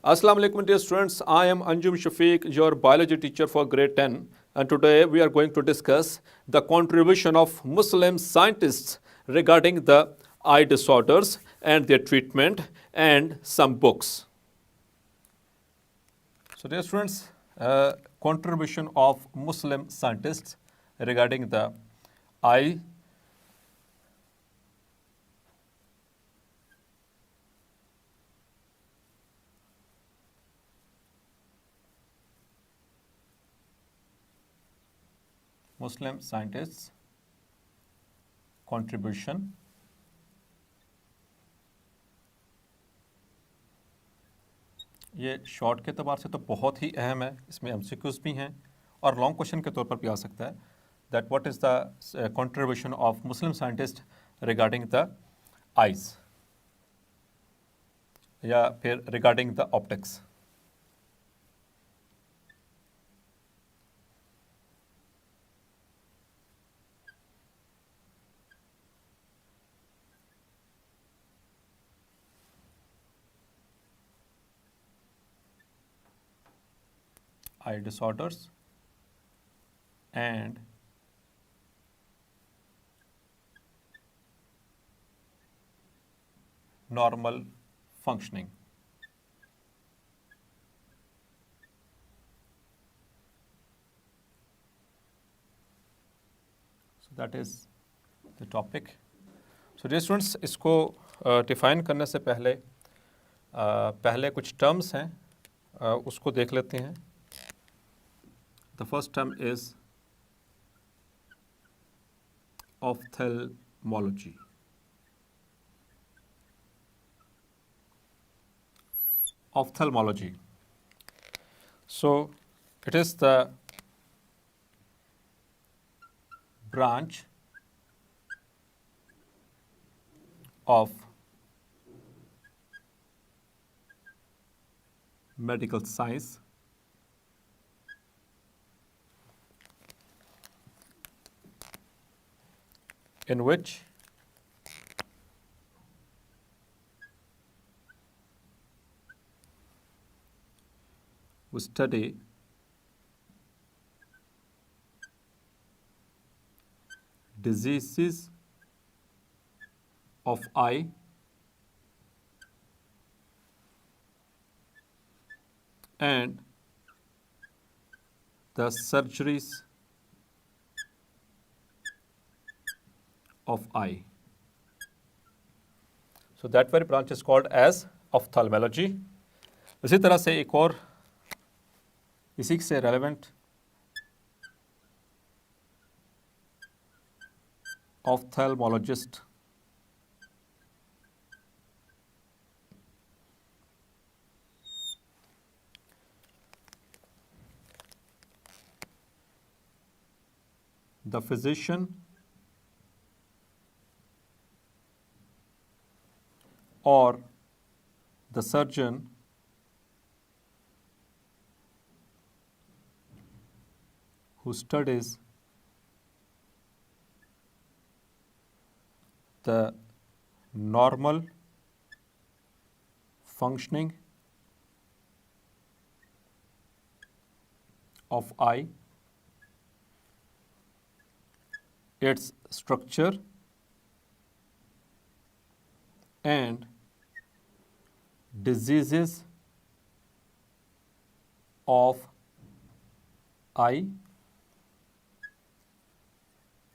Assalamu alaikum dear students, I am Anjum Shafiq, your biology teacher for grade 10, and today we are going to discuss the contribution of Muslim scientists regarding the eye disorders and their treatment and some books. So dear students, contribution of Muslim scientists regarding the eye Muslim scientists contribution ये short के अतबार से तो बहुत ही अहम है, इसमें MCQs भी हैं और लॉन्ग क्वेश्चन के तौर पर भी आ सकता है that what is the contribution of Muslim scientist regarding the eyes या फिर regarding the optics. Eye disorders and normal functioning. So that is the topic. So dear students, इसको डिफाइन करने से पहले कुछ टर्म्स हैं, उसको देख लेते हैं. The first term is ophthalmology. Ophthalmology. So it is the branch of medical science in which we study diseases of eye and the surgeries of eye. So that very branch is called as ophthalmology. इसी तरह से एक और इसी से relevant ophthalmologist the physician or the surgeon who studies the normal functioning of eye, its structure and diseases of eye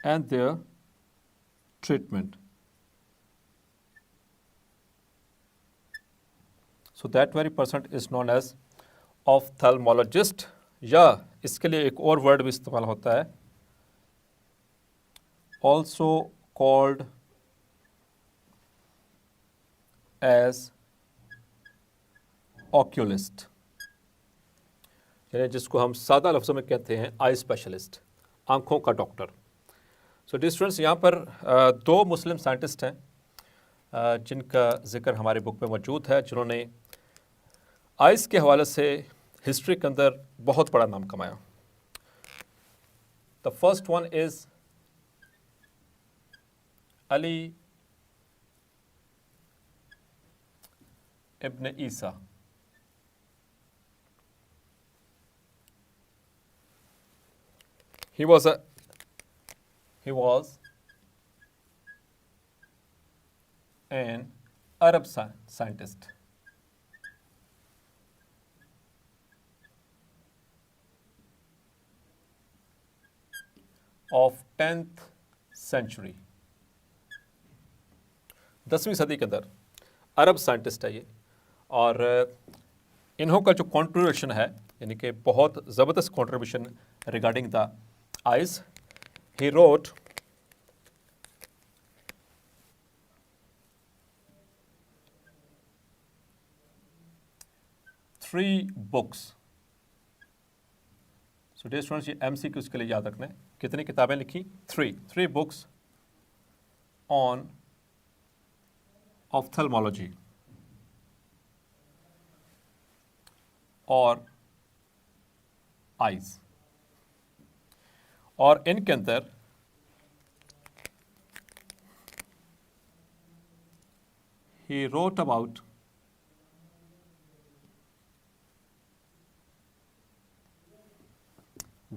and their treatment. So that very person is known as ophthalmologist, या इसके लिए एक और word भी इस्तेमाल होता है, also called as oculist, यानी जिसको हम सादा लफ्ज़ों में कहते हैं आई स्पेशलिस्ट, आंखों का डॉक्टर. सो डियर स्टूडेंट्स, यहाँ पर दो मुस्लिम साइंटिस्ट हैं जिनका जिक्र हमारे बुक में मौजूद है, जिन्होंने आइज़ के हवाले से हिस्ट्री के अंदर बहुत बड़ा नाम कमाया. The first one is Ali ibn Isa. he was an Arab scientist of 10th century। 10वीं सदी के अंदर अरब साइंटिस्ट है ये, और इन्हों का जो कॉन्ट्रीब्यूशन है, यानी कि बहुत ज़बरदस्त contribution regarding the eyes. He wrote three books. So dear students, ये MCQs के लिए याद रखना है। कितनी किताबें लिखी? थ्री बुक्स ऑन ऑप्थेल्मोलॉजी और आइज, और इनके अंदर he wrote about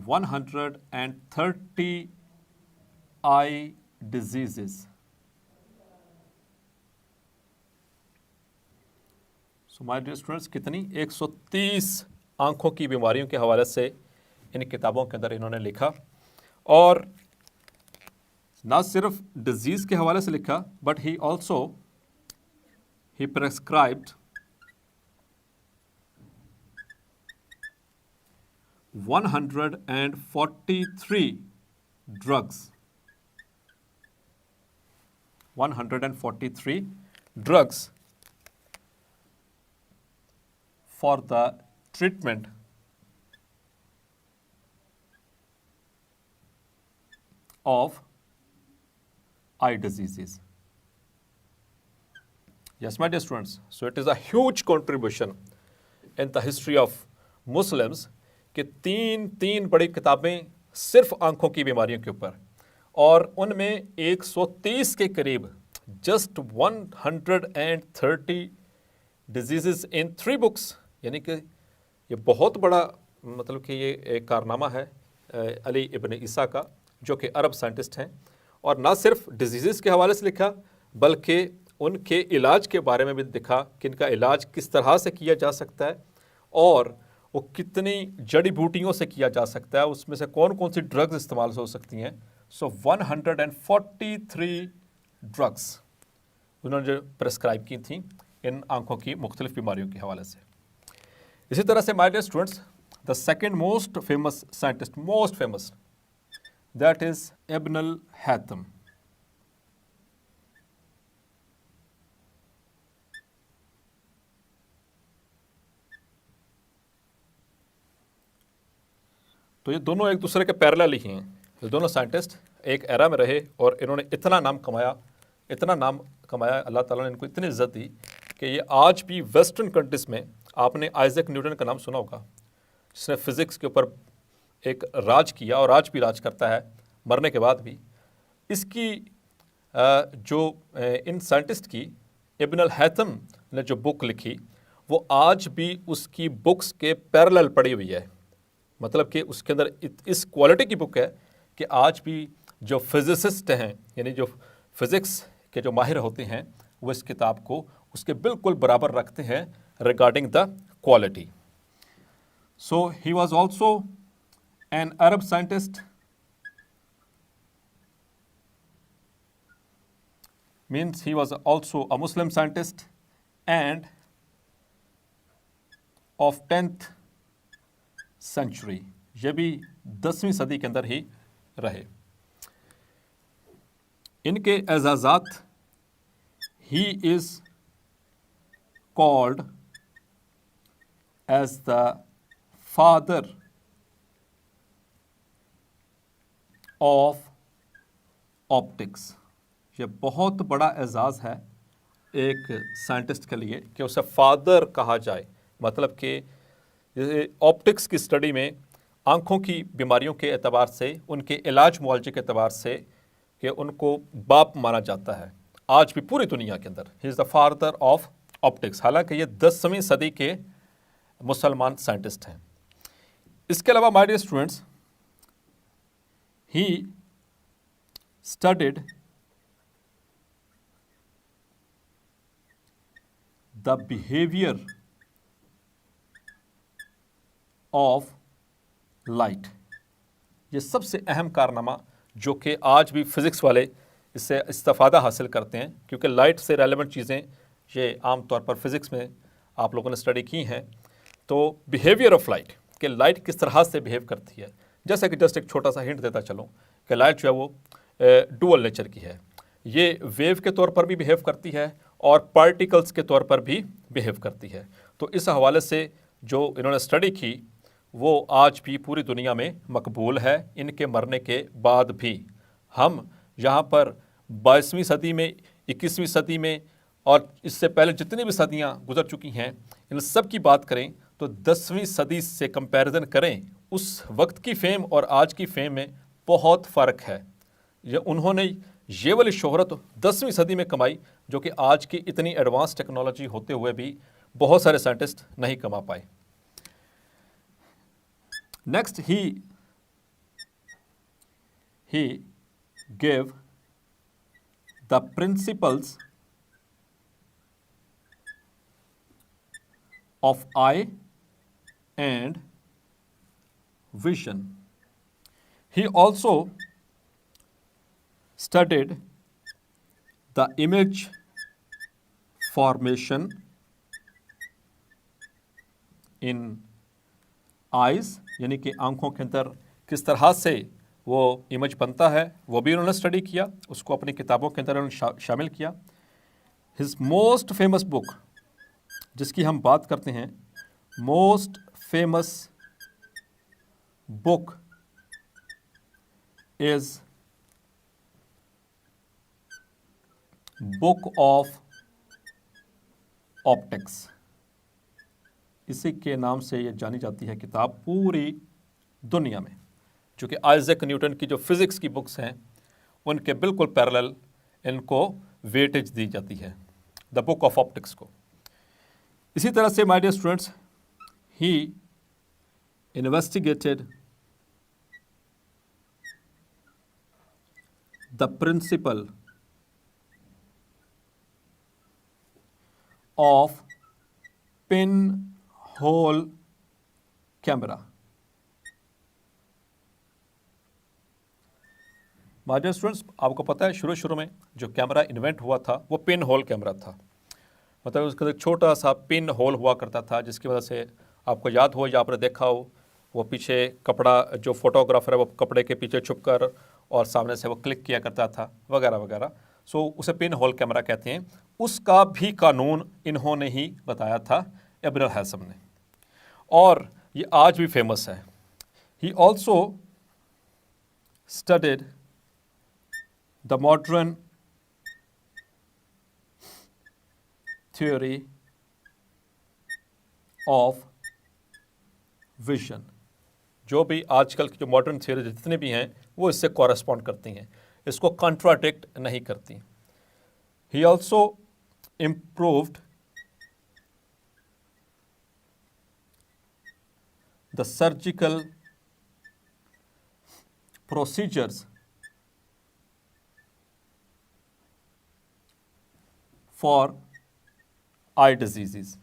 130 eye diseases। So my dear students, कितनी? 130 आंखों की बीमारियों के हवाले से इन किताबों के अंदर इन्होंने लिखा, और ना सिर्फ डिजीज़ के हवाले से लिखा, but he prescribed 143 drugs 143 drugs for the treatment of eye diseases। Yes, my dear students, so it is a huge contribution in the history of Muslims कि तीन बड़ी किताबें सिर्फ आंखों की बीमारियों के ऊपर, और उनमें 130 के करीब, जस्ट 130 डिजीज़ इन 3 बुक्स। यानी कि ये बहुत बड़ा, मतलब कि ये एक कारनामा है अली इब्न ईसा का, जो कि अरब साइंटिस्ट हैं, और ना सिर्फ डिजीज़ के हवाले से लिखा, बल्कि उनके इलाज के बारे में भी दिखा कि इनका इलाज किस तरह से किया जा सकता है, और वो कितनी जड़ी बूटियों से किया जा सकता है, उसमें से कौन कौन सी ड्रग्स इस्तेमाल हो सकती हैं। सो 143 ड्रग्स उन्होंने जो प्रेस्क्राइब की थी इन आंखों की मुख्तलिफ बीमारियों के हवाले से। इसी तरह से my dear students, the second most famous scientist, that is Ibn al Haytham. तो ये दोनों एक दूसरे के पैरेलल ही हैं। ये दोनों साइंटिस्ट एक एरा में रहे, और इन्होंने इतना नाम कमाया, अल्लाह ताला ने इनको इतनी इज्जत दी कि ये आज भी वेस्टर्न कंट्रीज़ में, आपने आइजैक न्यूटन का नाम सुना होगा, जिसने फिज़िक्स के ऊपर एक राज किया और आज भी राज करता है मरने के बाद भी। इसकी जो इन साइंटिस्ट की इब्न अल हैथम ने जो बुक लिखी, वो आज भी उसकी बुक्स के पैरेलल पड़ी हुई है। मतलब कि उसके अंदर इस क्वालिटी की बुक है कि आज भी जो फिजिसिस्ट हैं, यानी जो फिज़िक्स के जो माहिर होते हैं, वो इस किताब को उसके बिल्कुल बराबर रखते हैं regarding the quality. So he was also an Arab scientist, means he was also a Muslim scientist and of 10th century। ये भी 10वीं सदी के अंदर ही रहे। इनके एजाज़ात, he is called as the father of optics। ये बहुत बड़ा एजाज़ है एक साइंटिस्ट के लिए कि उसे फादर कहा जाए। मतलब कि ऑप्टिक्स की स्टडी में आँखों की बीमारियों के एतबार से, उनके इलाज मुआलजे के एतबार से, कि उनको बाप माना जाता है आज भी पूरी दुनिया के अंदर। He is the father of optics. हालांकि ये 10वीं सदी के मुसलमान साइंटिस्ट हैं। इसके अलावा my dear students, he studied the behavior of light। ये सबसे अहम कारनामा जो कि आज भी फिज़िक्स वाले इससे इस्तेफ़ादा हासिल करते हैं, क्योंकि लाइट से रेलेवेंट चीज़ें ये आम तौर पर फिज़िक्स में आप लोगों ने स्टडी की हैं। तो बिहेवियर ऑफ लाइट, कि लाइट किस तरह से बिहेव करती है। जैसे कि जस्ट एक छोटा सा हिंट देता चलूँ कि लाइट जो है वो डुअल नेचर की है। ये वेव के तौर पर भी बिहेव करती है और पार्टिकल्स के तौर पर भी बिहेव करती है। तो इस हवाले से जो इन्होंने स्टडी की वो आज भी पूरी दुनिया में मकबूल है। इनके मरने के बाद भी हम यहाँ पर 22वीं सदी में, 21वीं सदी में और इससे पहले जितनी भी सदियाँ गुजर चुकी हैं, इन सब की बात करें तो 10वीं सदी से कंपैरिजन करें, उस वक्त की फ़ेम और आज की फ़ेम में बहुत फ़र्क है। उन्होंने ये वाली शोहरत 10वीं सदी में कमाई जो कि आज की इतनी एडवांस टेक्नोलॉजी होते हुए भी बहुत सारे साइंटिस्ट नहीं कमा पाए। Next, he gave the principles of eye and vision. He also studied the image formation in eyes, यानी कि आंखों के अंदर किस तरह से वो इमेज बनता है, वो भी उन्होंने स्टडी किया, उसको अपनी किताबों के अंदर उन्होंने शामिल किया। हिज मोस्ट फेमस बुक, जिसकी हम बात करते हैं, most famous book is book of optics. इसी के नाम से ये जानी जाती है किताब पूरी दुनिया में, जो कि आइजैक न्यूटन की जो फिज़िक्स की बुक्स हैं उनके बिल्कुल पैरेलल इनको वेटेज दी जाती है, द बुक ऑफ ऑप्टिक्स को। इसी तरह से my dear students, he investigated the principle of pin hole camera. My dear students, आपको पता है शुरू में जो कैमरा इन्वेंट हुआ था वो पिन होल कैमरा था। मतलब उसके अंदर छोटा सा पिन होल हुआ करता था, जिसकी वजह से आपको याद हो या आपने देखा हो, वो पीछे कपड़ा, जो फोटोग्राफर है वो कपड़े के पीछे छुप कर और सामने से वो क्लिक किया करता था वगैरह वगैरह। सो उसे पिन होल कैमरा कहते हैं। उसका भी कानून इन्होंने ही बताया था, इब्न हैसम ने, और ये आज भी फेमस है। He also studied the modern theory of vision. जो भी आजकल की जो मॉडर्न थ्योरी जितने भी हैं वो इससे कॉरेस्पॉन्ड करती हैं, इसको कॉन्ट्राडिक्ट नहीं करती। He also improved the surgical procedures for eye diseases।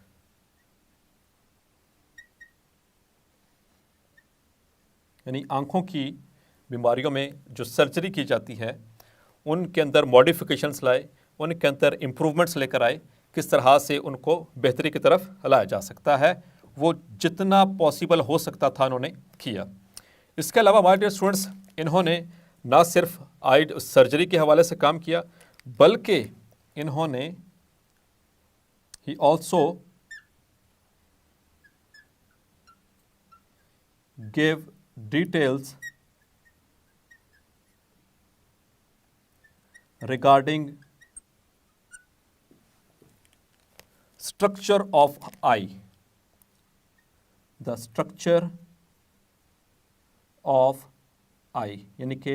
यानी आंखों की बीमारियों में जो सर्जरी की जाती है उनके अंदर मॉडिफिकेशंस लाए, उनके अंदर इम्प्रूवमेंट्स लेकर आए, किस तरह से उनको बेहतरी की तरफ लाया जा सकता है, वो जितना पॉसिबल हो सकता था उन्होंने किया। इसके अलावा माय डियर स्टूडेंट्स, इन्होंने ना सिर्फ आई सर्जरी के हवाले से काम किया, बल्कि इन्होंने he also give details regarding structure of eye, the structure of eye, यानी कि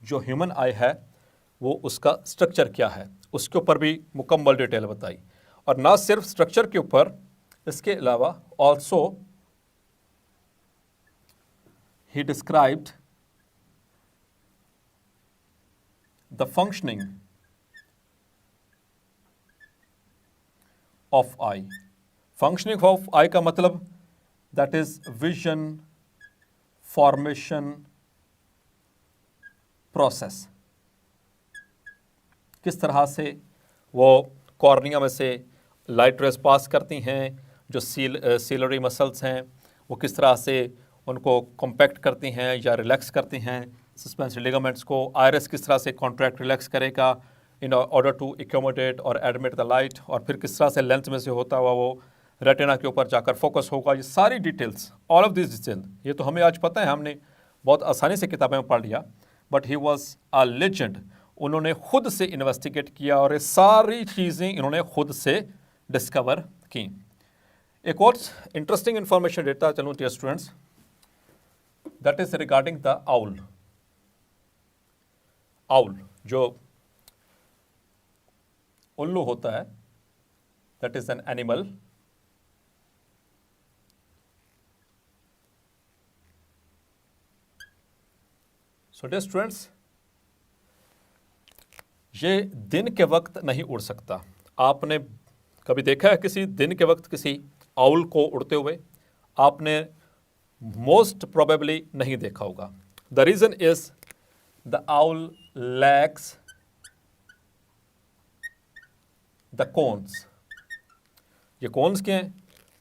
जो ह्यूमन आई है वो उसका स्ट्रक्चर क्या है, उसके ऊपर भी मुकम्मल डिटेल बताई। और ना सिर्फ स्ट्रक्चर के ऊपर, इसके अलावा also he described the functioning of eye. Functioning of eye का मतलब that is vision formation process. किस तरह से वो कॉर्निया में से लाइट रेज पास करती हैं, जो सीलरी मसल्स हैं वो किस तरह से उनको कॉम्पैक्ट करती हैं या रिलैक्स करती हैं सस्पेंसरी लिगामेंट्स को। आयरस किस तरह से कॉन्ट्रैक्ट रिलैक्स करेगा इन ऑर्डर टू एकोमोडेट और एडमिट द लाइट, और फिर किस तरह से लेंस में से होता हुआ वो रेटिना के ऊपर जाकर फोकस होगा। ये सारी details, all of this detail, ये तो हमें आज पता है, हमने बहुत आसानी से किताबें में पढ़ लिया, but he was a legend. उन्होंने खुद से इन्वेस्टिगेट किया और ये सारी चीज़ें इन्होंने खुद से डिस्कवर की। एक और इंटरेस्टिंग इंफॉर्मेशन देता चलूँ dear students, that is regarding the owl. Owl जो उल्लू होता है, that is an animal. So dear students, ये दिन के वक्त नहीं उड़ सकता। आपने कभी देखा है किसी दिन के वक्त किसी आउल को उड़ते हुए? आपने मोस्ट प्रोबेबली नहीं देखा होगा। The reason is the owl lacks the cones. ये कोन्स क्या हैं?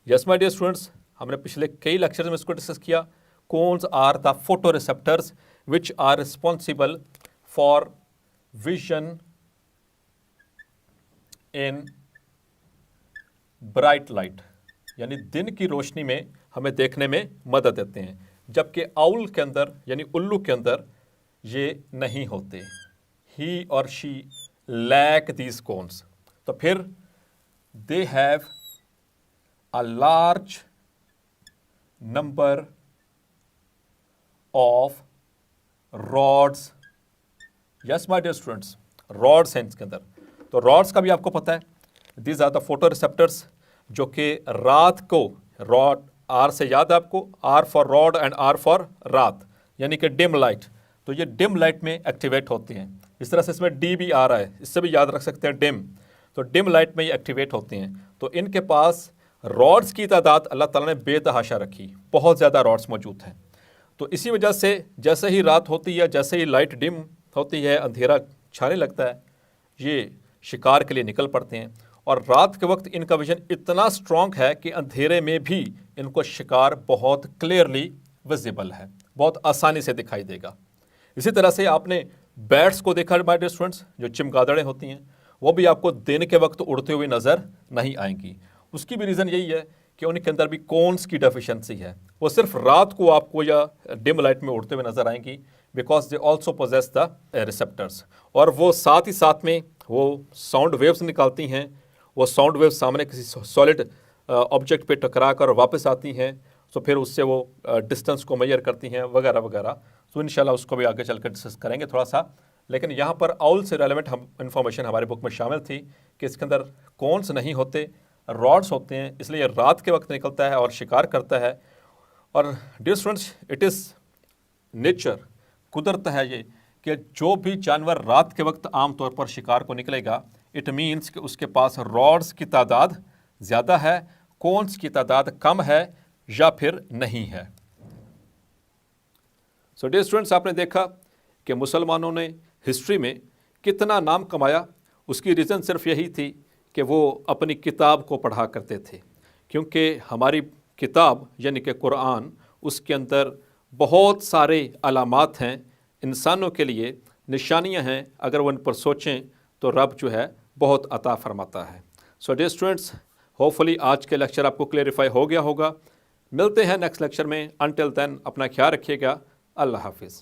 यस माय डियर स्टूडेंट्स, हमने पिछले कई लेक्चर में इसको डिस्कस किया। Cones are the photoreceptors which are responsible for vision in bright light, यानी दिन की रोशनी में हमें देखने में मदद देते हैं, जबकि आउल के अंदर यानी उल्लू के अंदर ये नहीं होते। ही और शी लैक दीज कोन्स। तो फिर they have a large number of rods. Yes my dear students, rods हैं इसके अंदर। तो रॉड्स का भी आपको पता है, these are the photoreceptors, जो कि रात को, रॉड आर से याद है आपको, R for rod and R for रात, यानी कि डिम लाइट। तो ये डिम लाइट में एक्टिवेट होती हैं। इस तरह से इसमें डी भी आ रहा है, इससे भी याद रख सकते हैं डिम। तो डिम लाइट में ये एक्टिवेट होती हैं। तो इनके पास रॉड्स की तादाद अल्लाह ताला ने बेतहाशा रखी, बहुत ज़्यादा रॉड्स मौजूद हैं। तो इसी वजह से जैसे ही रात होती है, जैसे ही लाइट डिम होती है, अंधेरा छाने लगता है, ये शिकार के लिए निकल पड़ते हैं। और रात के वक्त इनका विजन इतना स्ट्रॉन्ग है कि अंधेरे में भी इनको शिकार बहुत क्लियरली विजिबल है, बहुत आसानी से दिखाई देगा। इसी तरह से आपने बैट्स को देखा माय डियर स्टूडेंट्स, जो चमगादड़ें होती हैं, वो भी आपको दिन के वक्त उड़ते हुए नज़र नहीं आएंगी। उसकी भी रीज़न यही है कि उनके अंदर भी कोन्स की डेफिशिएंसी है। वो सिर्फ रात को आपको या डिम लाइट में उड़ते हुए नजर आएंगी, because they also possess the receptors. और वो साथ ही साथ में वो साउंड वेव्स निकालती हैं। वो साउंड वेव्स सामने किसी सॉलिड ऑब्जेक्ट पे टकरा कर वापस आती हैं, तो फिर उससे वो डिस्टेंस को मेजर करती हैं वगैरह वगैरह। तो इंशाल्लाह उसको भी आगे चलकर डिस्कस करेंगे थोड़ा सा। लेकिन यहाँ पर आउल से रेलेवेंट इन्फॉर्मेशन हमारे बुक में शामिल थी कि इसके अंदर कोन्स नहीं होते, रॉड्स होते हैं, इसलिए रात के वक्त निकलता है और शिकार करता है। और dear students, it is nature, कुदरत है ये कि जो भी जानवर रात के वक्त आमतौर पर शिकार को निकलेगा, इट मीन्स कि उसके पास रॉड्स की तादाद ज़्यादा है, कोन्स की तादाद कम है या फिर नहीं है। सो डियर स्टूडेंट्स, आपने देखा कि मुसलमानों ने हिस्ट्री में कितना नाम कमाया। उसकी रीज़न सिर्फ यही थी कि वो अपनी किताब को पढ़ा करते थे, क्योंकि हमारी किताब यानी कि कुरान, उसके अंदर बहुत सारे अलामात हैं, इंसानों के लिए निशानियां हैं। अगर वो उन पर सोचें तो रब जो है बहुत अता फरमाता है। सो डियर स्टूडेंट्स, होपफुली आज के लेक्चर आपको क्लेरिफाई हो गया होगा। मिलते हैं नेक्स्ट लेक्चर में। अनटिल देन अपना ख्याल रखिएगा। अल्लाह हाफिज़।